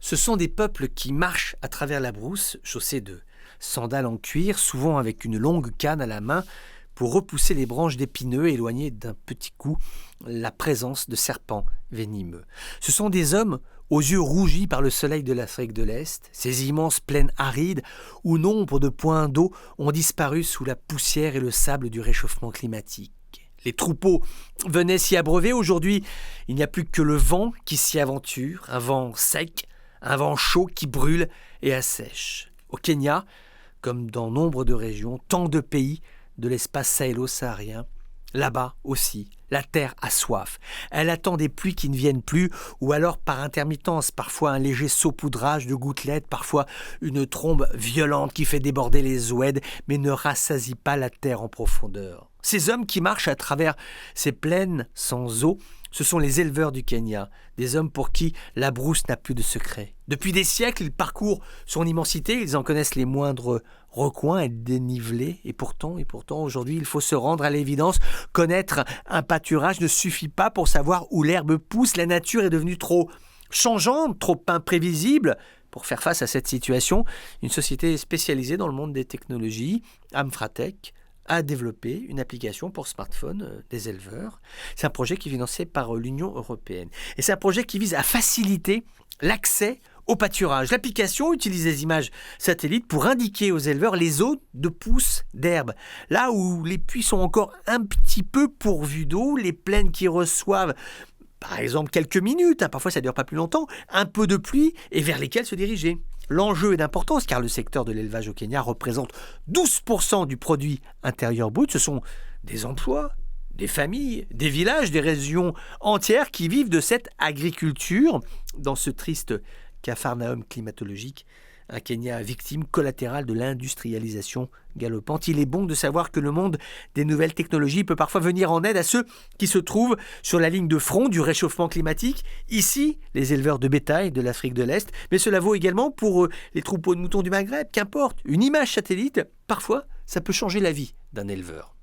Ce sont des peuples qui marchent à travers la brousse, chaussés de sandales en cuir, souvent avec une longue canne à la main, pour repousser les branches d'épineux et éloigner d'un petit coup la présence de serpents venimeux. Ce sont des hommes aux yeux rougis par le soleil de l'Afrique de l'Est, ces immenses plaines arides où nombre de points d'eau ont disparu sous la poussière et le sable du réchauffement climatique. Les troupeaux venaient s'y abreuver. Aujourd'hui, il n'y a plus que le vent qui s'y aventure, un vent sec, un vent chaud qui brûle et assèche. Au Kenya, comme dans nombre de régions, tant de pays de l'espace sahélo-saharien, là-bas aussi, la terre a soif. Elle attend des pluies qui ne viennent plus, ou alors par intermittence, parfois un léger saupoudrage de gouttelettes, parfois une trombe violente qui fait déborder les oueds, mais ne rassasie pas la terre en profondeur. Ces hommes qui marchent à travers ces plaines sans eau, ce sont les éleveurs du Kenya, des hommes pour qui la brousse n'a plus de secret. Depuis des siècles, ils parcourent son immensité, ils en connaissent les moindres recoins et dénivelés. Et pourtant, aujourd'hui, il faut se rendre à l'évidence. Connaître un pâturage ne suffit pas pour savoir où l'herbe pousse. La nature est devenue trop changeante, trop imprévisible. Pour faire face à cette situation, une société spécialisée dans le monde des technologies, Amfratech, a développé une application pour smartphone des éleveurs. C'est un projet qui est financé par l'Union européenne. Et c'est un projet qui vise à faciliter l'accès au pâturage. L'application utilise des images satellites pour indiquer aux éleveurs les zones de pousse d'herbe. Là où les puits sont encore un petit peu pourvus d'eau, les plaines qui reçoivent par exemple quelques minutes, parfois ça ne dure pas plus longtemps, un peu de pluie et vers lesquelles se diriger. L'enjeu est d'importance car le secteur de l'élevage au Kenya représente 12% du produit intérieur brut. Ce sont des emplois, des familles, des villages, des régions entières qui vivent de cette agriculture dans ce triste capharnaüm climatologique. Un Kenya victime collatérale de l'industrialisation galopante. Il est bon de savoir que le monde des nouvelles technologies peut parfois venir en aide à ceux qui se trouvent sur la ligne de front du réchauffement climatique. Ici, les éleveurs de bétail de l'Afrique de l'Est, mais cela vaut également pour les troupeaux de moutons du Maghreb. Qu'importe, une image satellite, parfois, ça peut changer la vie d'un éleveur.